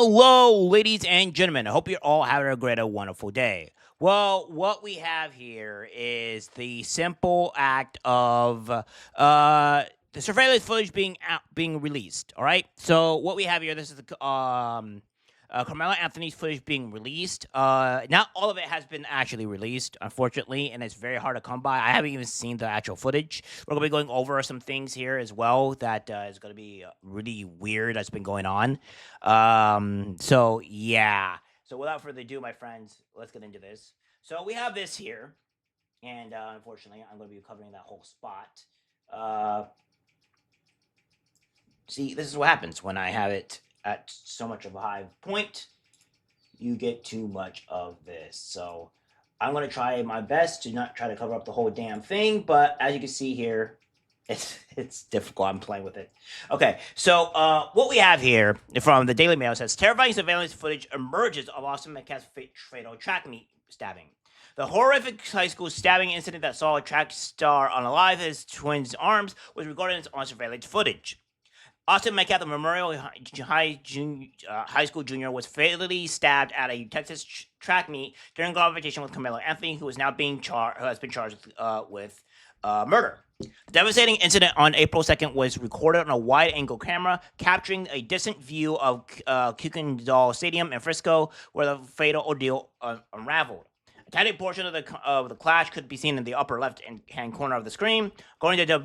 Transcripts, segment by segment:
Hello, ladies and gentlemen. I hope you're all having a great, wonderful day. Well, what we have here is the simple act of the surveillance footage being released. All right. So what we have here, this is the Karmelo Anthony's footage being released. Not all of it has been actually released, unfortunately, and it's very hard to come by. I haven't even seen the actual footage. We're gonna be going over some things here as well that is gonna be really weird that's been going on. So yeah. So without further ado, my friends, let's get into this. So we have this here, and unfortunately, I'm gonna be covering that whole spot. Uh, See, this is what happens when I have it at so much of a high point. You get too much of this. So I'm going to try my best to not try to cover up the whole damn thing, but as you can see here, it's difficult. I'm playing with it. Okay, so what we have here from the Daily Mail says terrifying surveillance footage emerges of Austin Metcalf's fatal track meet stabbing. The horrific high school stabbing incident that saw a track star unalive his twins' arms was recorded on surveillance footage. Austin Metcalf, the Memorial High School junior, was fatally stabbed at a Texas track meet during a confrontation with Karmelo Anthony, who has been charged with murder. The devastating incident on April 2nd was recorded on a wide-angle camera, capturing a distant view of Kuykendall Stadium in Frisco, where the fatal ordeal unraveled. A tiny portion of the clash could be seen in the upper left-hand corner of the screen, according to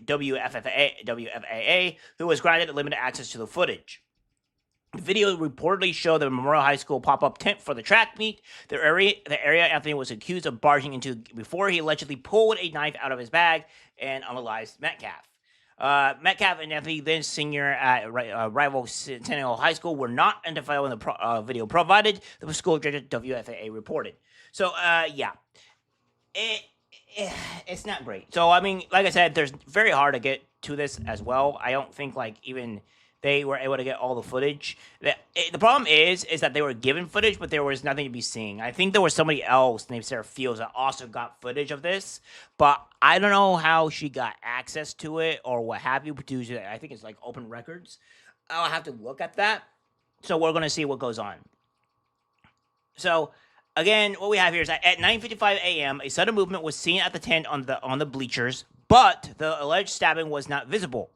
WFAA, who was granted limited access to the footage. The video reportedly showed the Memorial High School pop-up tent for the track meet, the area Anthony was accused of barging into before he allegedly pulled a knife out of his bag and unalived Metcalf. Metcalf and Anthony, then senior at rival Centennial High School, were not identified in the video provided, the school director WFAA reported. So, yeah, it's not great. So, I mean, like I said, there's very hard to get to this as well. I don't think like even they were able to get all the footage. The problem is that they were given footage, but there was nothing to be seen. I think there was somebody else named Sarah Fields that also got footage of this, but I don't know how she got access to it or what have you. Produced it. I think it's like open records. I'll have to look at that. So we're gonna see what goes on. So again, what we have here is that at 9:55 a.m., a sudden movement was seen at the tent on the bleachers, but the alleged stabbing was not visible.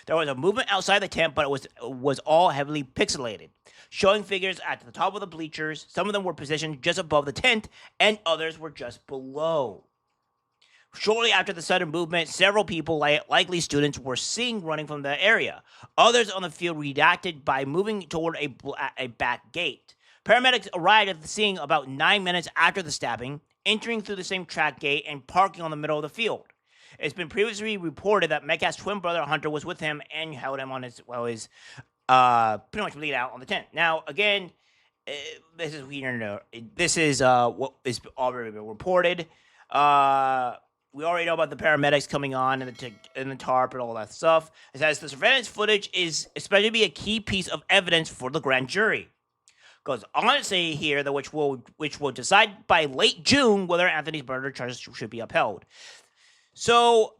There was a movement outside the tent, but it was all heavily pixelated, showing figures at the top of the bleachers. Some of them were positioned just above the tent, and others were just below. Shortly after the sudden movement, several people, likely students, were seen running from the area. Others on the field reacted by moving toward a back gate. Paramedics arrived at the scene about 9 minutes after the stabbing, entering through the same track gate and parking on the middle of the field. It's been previously reported that Metcalf's twin brother Hunter was with him and held him on his pretty much bleed out on the tent. Now, again, this is weird. This is what is already been reported. We already know about the paramedics coming on and the tarp and all that stuff. It says the surveillance footage is especially be a key piece of evidence for the grand jury. Goes on to say here that which will decide by late June whether Anthony's murder charges should be upheld. So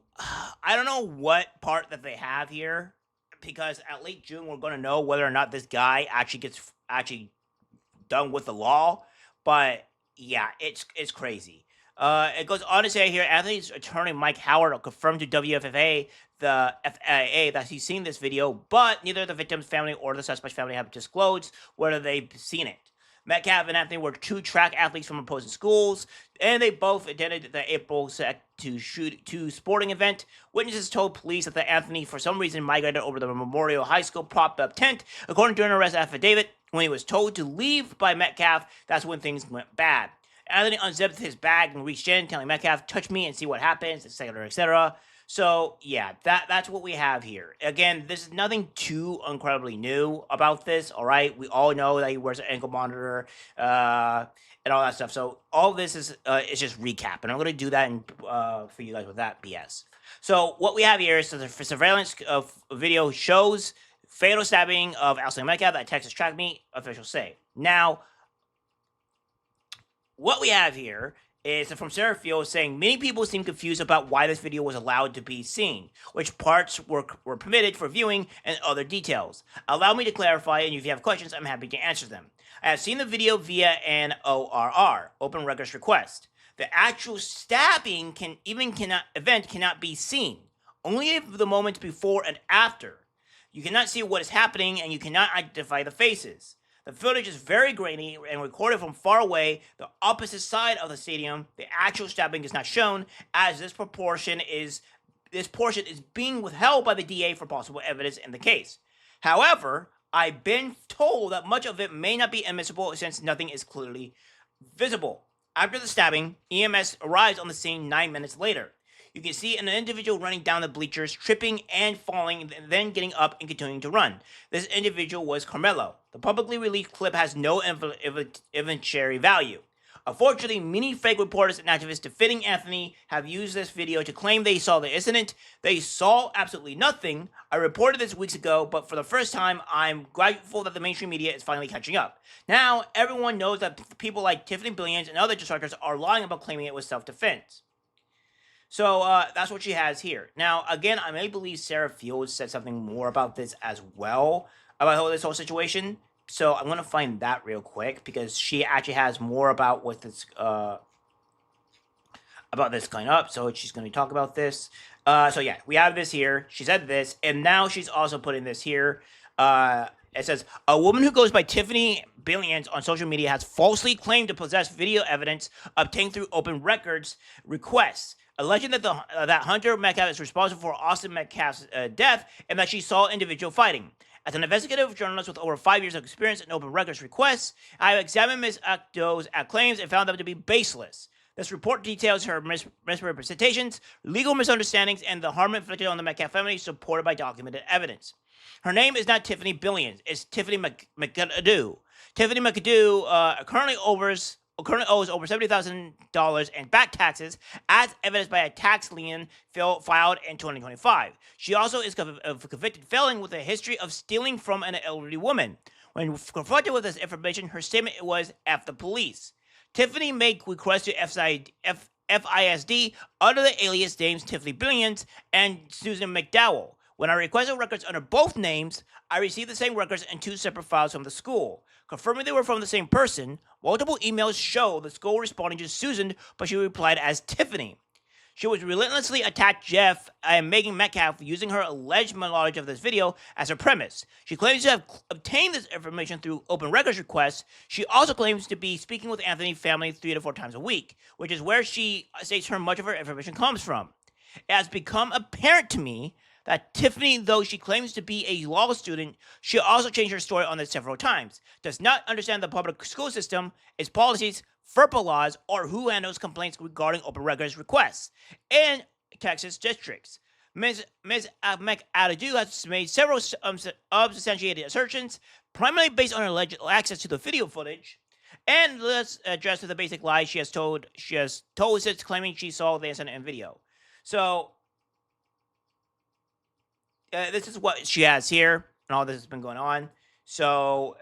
I don't know what part that they have here, because at late June we're going to know whether or not this guy actually gets done with the law. But yeah, it's crazy. It goes on to say here, Anthony's attorney Mike Howard confirmed to WFFA the FAA that he's seen this video, but neither the victim's family or the suspect's family have disclosed whether they've seen it. Metcalf and Anthony were two track athletes from opposing schools, and they both attended the April 2 sporting event. Witnesses told police that Anthony, for some reason, migrated over the Memorial High School prop-up tent. According to an arrest affidavit, when he was told to leave by Metcalf, that's when things went bad. Anthony unzipped his bag and reached in, telling Metcalf, "Touch me and see what happens," etc., etc. So, yeah, that's what we have here. Again, this is nothing too incredibly new about this, all right? We all know that he wears an ankle monitor and all that stuff. So, all this is just recap. And I'm going to do that for you guys with that BS. So, what we have here is the surveillance video shows fatal stabbing of Austin Metcalf at Texas track meet, officials say. Now, what we have here It's from Sarah Field saying many people seem confused about why this video was allowed to be seen, which parts were permitted for viewing, and other details. Allow me to clarify, and if you have questions, I'm happy to answer them. I have seen the video via an ORR, Open Records Request. The actual stabbing event cannot be seen, only the moments before and after. You cannot see what is happening, and you cannot identify the faces. The footage is very grainy and recorded from far away, the opposite side of the stadium. The actual stabbing is not shown, as this portion is being withheld by the DA for possible evidence in the case. However, I've been told that much of it may not be admissible since nothing is clearly visible. After the stabbing, EMS arrives on the scene 9 minutes later. You can see an individual running down the bleachers, tripping and falling, then getting up and continuing to run. This individual was Karmelo. The publicly released clip has no evidentiary value. Unfortunately, many fake reporters and activists defending Anthony have used this video to claim they saw the incident. They saw absolutely nothing. I reported this weeks ago, but for the first time, I'm grateful that the mainstream media is finally catching up. Now, everyone knows that people like Tiffany Billions and other detractors are lying about claiming it was self-defense. So that's what she has here. Now, again, I may believe Sarah Fields said something more about this as well, about this whole situation. So I'm going to find that real quick because she actually has more about what this coming up. So she's going to talk about this. So yeah, we have this here. She said this, and now she's also putting this here. It says, a woman who goes by Tiffany Billions on social media has falsely claimed to possess video evidence obtained through open records requests, alleging that that Hunter Metcalf is responsible for Austin Metcalf's death and that she saw individual fighting. As an investigative journalist with over 5 years of experience in open records requests, I have examined Ms. Akdo's claims and found them to be baseless. This report details her misrepresentations, legal misunderstandings, and the harm inflicted on the Metcalf family, supported by documented evidence. Her name is not Tiffany Billions, it's Tiffany McAdoo. Tiffany McAdoo currently owes over $70,000 in back taxes, as evidenced by a tax lien filed in 2025. She also is a convicted felon with a history of stealing from an elderly woman. When confronted with this information, her statement was "F the police." Tiffany made requests to FISD under the alias names Tiffany Billions and Susan McDowell. When I requested records under both names, I received the same records in two separate files from the school. Confirming they were from the same person, multiple emails show the school responding to Susan, but she replied as Tiffany. She was relentlessly attacked Jeff and Megan Metcalf using her alleged knowledge of this video as her premise. She claims to have obtained this information through open records requests. She also claims to be speaking with Anthony's family 3 to 4 times a much, which is where she states much of her information comes from. It has become apparent to me that Tiffany, though she claims to be a law student, she also changed her story on this several times, does not understand the public school system, its policies, FERPA laws, or who handles complaints regarding open records requests in Texas districts. Ms. McAdoo has made several unsubstantiated assertions, primarily based on her alleged access to the video footage. And let's address the basic lies she has told since claiming she saw the incident in video. So this is what she has here, and all this has been going on. So,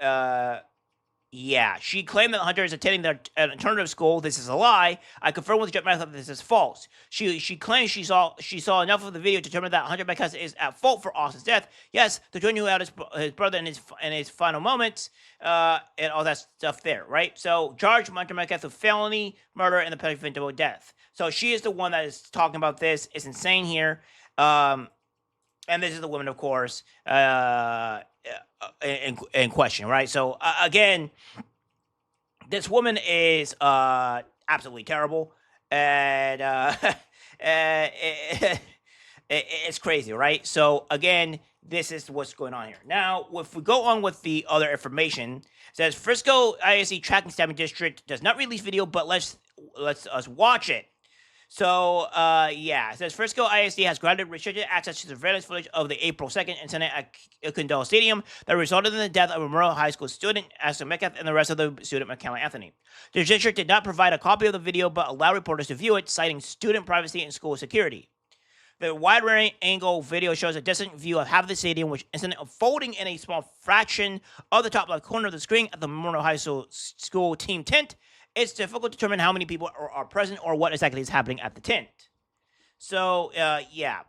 yeah, she claimed that Hunter is attending an alternative school. This is a lie. I confirmed with JetMark that this is false. She claims she saw enough of the video to determine that Hunter Metcalf is at fault for Austin's death. Yes, the twin who had his brother in his final moments, and all that stuff there, right? So, charged Hunter Metcalf with felony murder and the preventable death. So she is the one that is talking about this. It's insane here. And this is the woman, of course, in question, right? So, again, this woman is absolutely terrible. And it's crazy, right? So, again, this is what's going on here. Now, if we go on with the other information, it says Frisco ISD Tracking Stabbing District does not release video, but let's us watch it. So, yeah, it says Frisco ISD has granted restricted access to surveillance footage of the April 2nd incident at Condell Stadium that resulted in the death of a Memorial High School student, Austin Metcalf, and the rest of the student, Karmelo Anthony. The district did not provide a copy of the video, but allowed reporters to view it, citing student privacy and school security. The wide-angle video shows a distant view of half of the stadium, which incident unfolding in a small fraction of the top left corner of the screen at the Memorial High School team tent. it's difficult to determine how many people are present or what exactly is happening at the tent. So, yeah.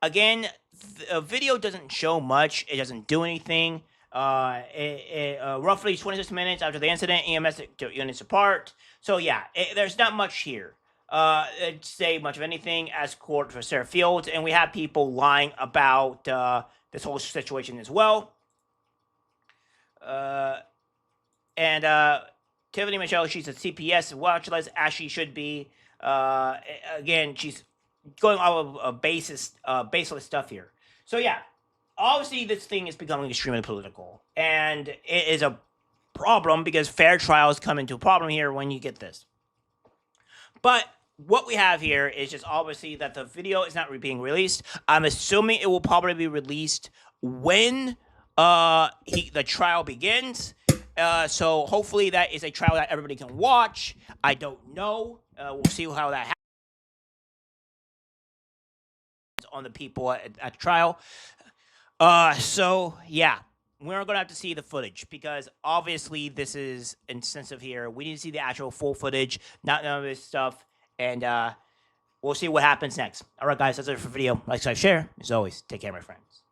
Again, the video doesn't show much. It doesn't do anything. Roughly 26 minutes after the incident, EMS units apart. So yeah, there's not much here. It'd say much of anything as court for Sarah Fields, and we have people lying about this whole situation as well. And Tiffany Michelle, she's a CPS watch list as she should be. Again, she's going off of baseless stuff here. So yeah, obviously this thing is becoming extremely political, and it is a problem because fair trials come into a problem here when you get this. But what we have here is just obviously that the video is not being released. I'm assuming it will probably be released when the trial begins. So hopefully that is a trial that everybody can watch. I don't know. We'll see how that happens on the people at trial. So yeah, we're gonna have to see the footage because obviously this is insensitive here. We need to see the actual full footage, not none of this stuff, and we'll see what happens next. All right, guys, that's it for the video. Like, subscribe, share. As always, take care, my friends.